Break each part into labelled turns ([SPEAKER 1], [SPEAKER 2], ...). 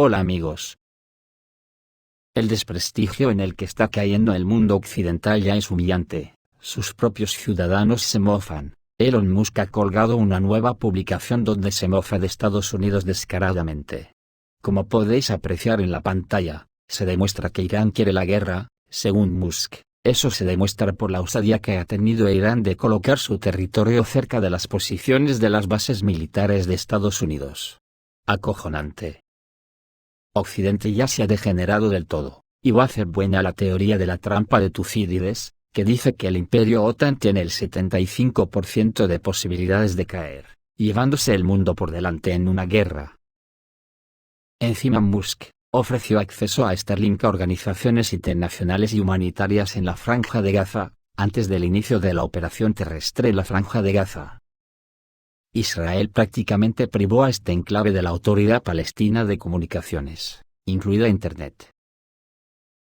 [SPEAKER 1] Hola amigos. El desprestigio en el que está cayendo el mundo occidental ya es humillante, sus propios ciudadanos se mofan. Elon Musk ha colgado una nueva publicación donde se mofa de Estados Unidos descaradamente. Como podéis apreciar en la pantalla, se demuestra que Irán quiere la guerra, según Musk. Eso se demuestra por la osadía que ha tenido Irán de colocar su territorio cerca de las posiciones de las bases militares de Estados Unidos. Acojonante. Occidente ya se ha degenerado del todo, y va a hacer buena la teoría de la trampa de Tucídides, que dice que el imperio OTAN tiene el 75% de posibilidades de caer, llevándose el mundo por delante en una guerra. Encima Musk ofreció acceso a Starlink a organizaciones internacionales y humanitarias en la Franja de Gaza, antes del inicio de la operación terrestre en la Franja de Gaza. Israel prácticamente privó a este enclave de la Autoridad Palestina de Comunicaciones, incluida Internet.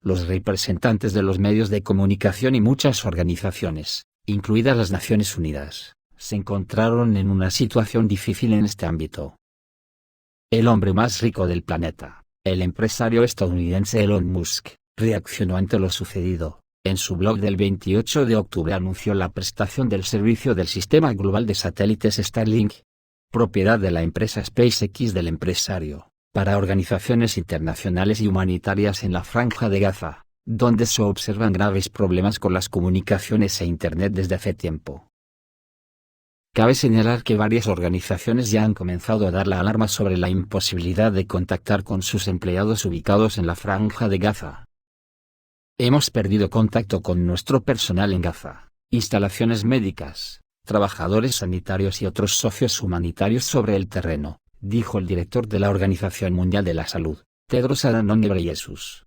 [SPEAKER 1] Los representantes de los medios de comunicación y muchas organizaciones, incluidas las Naciones Unidas, se encontraron en una situación difícil en este ámbito. El hombre más rico del planeta, el empresario estadounidense Elon Musk, reaccionó ante lo sucedido. En su blog del 28 de octubre anunció la prestación del servicio del sistema global de satélites Starlink, propiedad de la empresa SpaceX del empresario, para organizaciones internacionales y humanitarias en la Franja de Gaza, donde se observan graves problemas con las comunicaciones e Internet desde hace tiempo. Cabe señalar que varias organizaciones ya han comenzado a dar la alarma sobre la imposibilidad de contactar con sus empleados ubicados en la Franja de Gaza. Hemos perdido contacto con nuestro personal en Gaza, instalaciones médicas, trabajadores sanitarios y otros socios humanitarios sobre el terreno, dijo el director de la Organización Mundial de la Salud, Tedros Adhanom Ghebreyesus.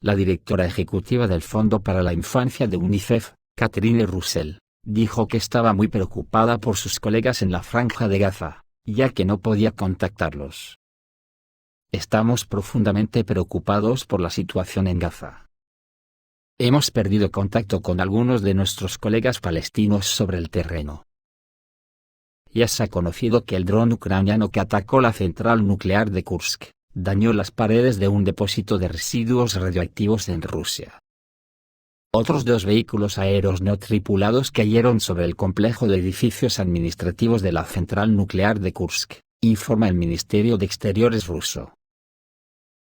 [SPEAKER 1] La directora ejecutiva del Fondo para la Infancia de UNICEF, Catherine Russell, dijo que estaba muy preocupada por sus colegas en la Franja de Gaza, ya que no podía contactarlos. Estamos profundamente preocupados por la situación en Gaza. Hemos perdido contacto con algunos de nuestros colegas palestinos sobre el terreno. Ya se ha conocido que el dron ucraniano que atacó la central nuclear de Kursk, dañó las paredes de un depósito de residuos radioactivos en Rusia. Otros 2 vehículos aéreos no tripulados cayeron sobre el complejo de edificios administrativos de la central nuclear de Kursk, informa el Ministerio de Exteriores ruso.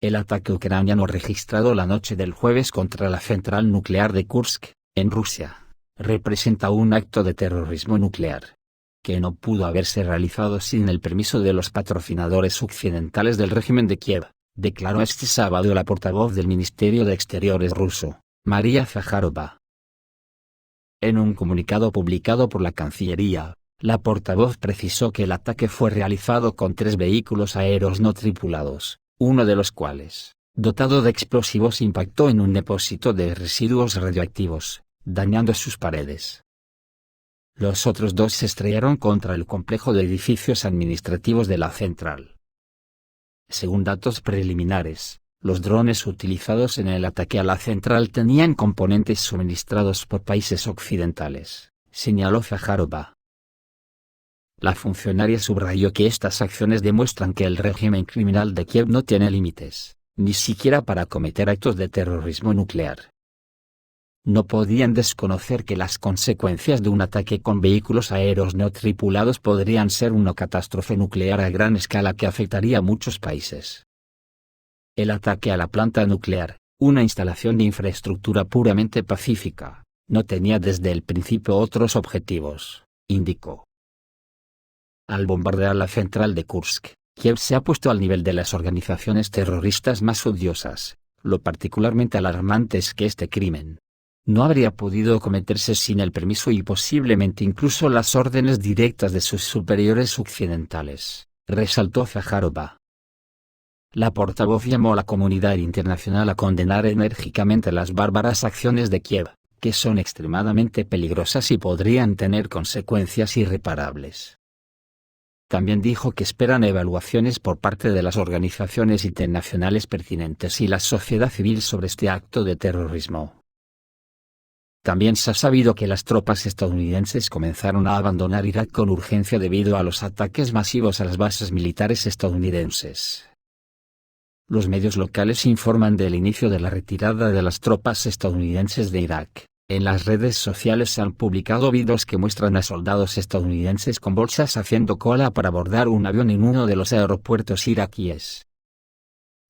[SPEAKER 1] El ataque ucraniano registrado la noche del jueves contra la central nuclear de Kursk, en Rusia, representa un acto de terrorismo nuclear, que no pudo haberse realizado sin el permiso de los patrocinadores occidentales del régimen de Kiev, declaró este sábado la portavoz del Ministerio de Exteriores ruso, María Zakharova. En un comunicado publicado por la Cancillería, la portavoz precisó que el ataque fue realizado con 3 vehículos aéreos no tripulados, uno de los cuales, dotado de explosivos, impactó en un depósito de residuos radioactivos, dañando sus paredes. Los otros 2 se estrellaron contra el complejo de edificios administrativos de la central. Según datos preliminares, los drones utilizados en el ataque a la central tenían componentes suministrados por países occidentales, señaló Zakharova. La funcionaria subrayó que estas acciones demuestran que el régimen criminal de Kiev no tiene límites, ni siquiera para cometer actos de terrorismo nuclear. No podían desconocer que las consecuencias de un ataque con vehículos aéreos no tripulados podrían ser una catástrofe nuclear a gran escala que afectaría a muchos países. El ataque a la planta nuclear, una instalación de infraestructura puramente pacífica, no tenía desde el principio otros objetivos, indicó. Al bombardear la central de Kursk, Kiev se ha puesto al nivel de las organizaciones terroristas más odiosas. Lo particularmente alarmante es que este crimen no habría podido cometerse sin el permiso y posiblemente incluso las órdenes directas de sus superiores occidentales, resaltó Zakharova. La portavoz llamó a la comunidad internacional a condenar enérgicamente las bárbaras acciones de Kiev, que son extremadamente peligrosas y podrían tener consecuencias irreparables. También dijo que esperan evaluaciones por parte de las organizaciones internacionales pertinentes y la sociedad civil sobre este acto de terrorismo. También se ha sabido que las tropas estadounidenses comenzaron a abandonar Irak con urgencia debido a los ataques masivos a las bases militares estadounidenses. Los medios locales informan del inicio de la retirada de las tropas estadounidenses de Irak. En las redes sociales se han publicado vídeos que muestran a soldados estadounidenses con bolsas haciendo cola para abordar un avión en uno de los aeropuertos iraquíes.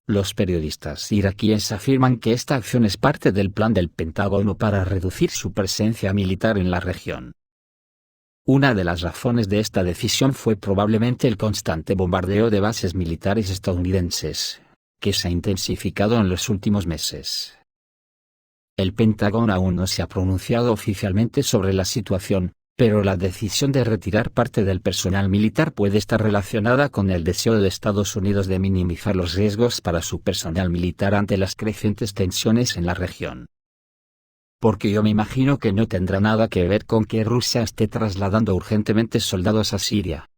[SPEAKER 1] Los periodistas iraquíes afirman que esta acción es parte del plan del Pentágono para reducir su presencia militar en la región. Una de las razones de esta decisión fue probablemente el constante bombardeo de bases militares estadounidenses, que se ha intensificado en los últimos meses. El Pentágono aún no se ha pronunciado oficialmente sobre la situación, pero la decisión de retirar parte del personal militar puede estar relacionada con el deseo de Estados Unidos de minimizar los riesgos para su personal militar ante las crecientes tensiones en la región. Porque yo me imagino que no tendrá nada que ver con que Rusia esté trasladando urgentemente soldados a Siria.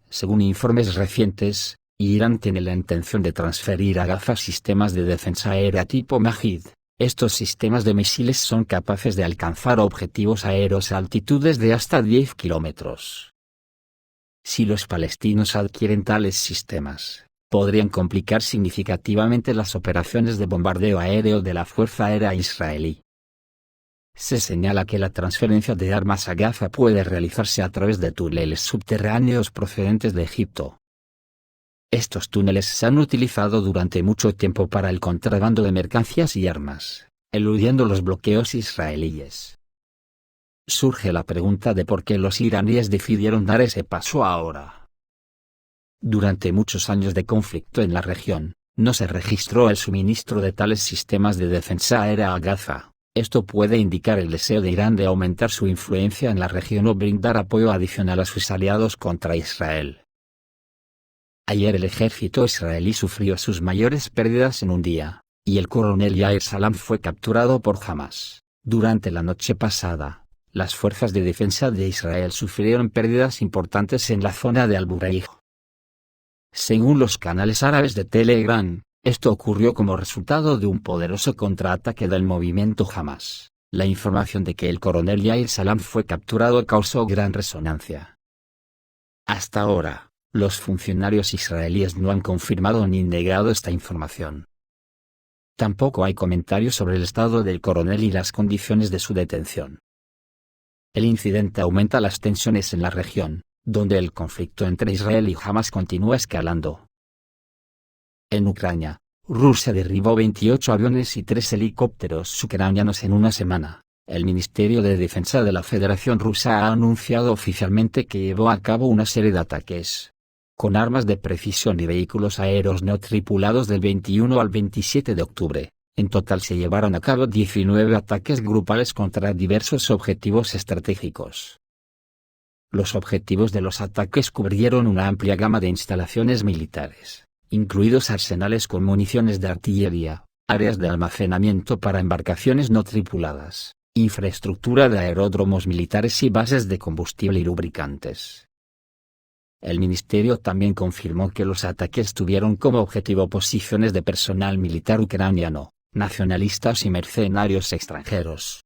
[SPEAKER 1] Según informes recientes, Irán tiene la intención de transferir a Gaza sistemas de defensa aérea tipo Majid. Estos sistemas de misiles son capaces de alcanzar objetivos aéreos a altitudes de hasta 10 kilómetros. Si los palestinos adquieren tales sistemas, podrían complicar significativamente las operaciones de bombardeo aéreo de la Fuerza Aérea israelí. Se señala que la transferencia de armas a Gaza puede realizarse a través de túneles subterráneos procedentes de Egipto. Estos túneles se han utilizado durante mucho tiempo para el contrabando de mercancías y armas, eludiendo los bloqueos israelíes. Surge la pregunta de por qué los iraníes decidieron dar ese paso ahora. Durante muchos años de conflicto en la región, no se registró el suministro de tales sistemas de defensa aérea a Gaza. Esto puede indicar el deseo de Irán de aumentar su influencia en la región o brindar apoyo adicional a sus aliados contra Israel. Ayer el ejército israelí sufrió sus mayores pérdidas en un día, y el coronel Yair Salam fue capturado por Hamas. Durante la noche pasada, las fuerzas de defensa de Israel sufrieron pérdidas importantes en la zona de Al-Bureij. Según los canales árabes de Telegram, esto ocurrió como resultado de un poderoso contraataque del movimiento Hamas. La información de que el coronel Yair Salam fue capturado causó gran resonancia. Hasta ahora, los funcionarios israelíes no han confirmado ni negado esta información. Tampoco hay comentarios sobre el estado del coronel y las condiciones de su detención. El incidente aumenta las tensiones en la región, donde el conflicto entre Israel y Hamas continúa escalando. En Ucrania, Rusia derribó 28 aviones y 3 helicópteros ucranianos en una semana. El Ministerio de Defensa de la Federación Rusa ha anunciado oficialmente que llevó a cabo una serie de ataques con armas de precisión y vehículos aéreos no tripulados del 21 al 27 de octubre. En total se llevaron a cabo 19 ataques grupales contra diversos objetivos estratégicos. Los objetivos de los ataques cubrieron una amplia gama de instalaciones militares, incluidos arsenales con municiones de artillería, áreas de almacenamiento para embarcaciones no tripuladas, infraestructura de aeródromos militares y bases de combustible y lubricantes. El ministerio también confirmó que los ataques tuvieron como objetivo posiciones de personal militar ucraniano, nacionalistas y mercenarios extranjeros.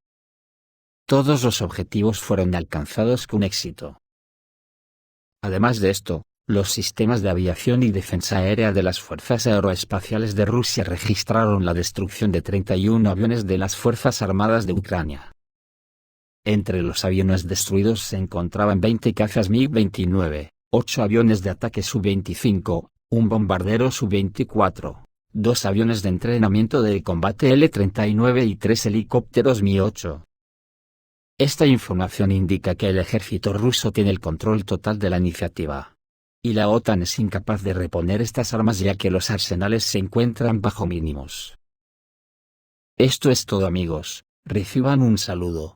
[SPEAKER 1] Todos los objetivos fueron alcanzados con éxito. Además de esto, los sistemas de aviación y defensa aérea de las Fuerzas Aeroespaciales de Rusia registraron la destrucción de 31 aviones de las Fuerzas Armadas de Ucrania. Entre los aviones destruidos se encontraban 20 cazas MiG-29, 8 aviones de ataque Su-25, un bombardero Su-24, 2 aviones de entrenamiento de combate L-39 y 3 helicópteros Mi-8. Esta información indica que el ejército ruso tiene el control total de la iniciativa. Y la OTAN es incapaz de reponer estas armas ya que los arsenales se encuentran bajo mínimos. Esto es todo amigos, reciban un saludo.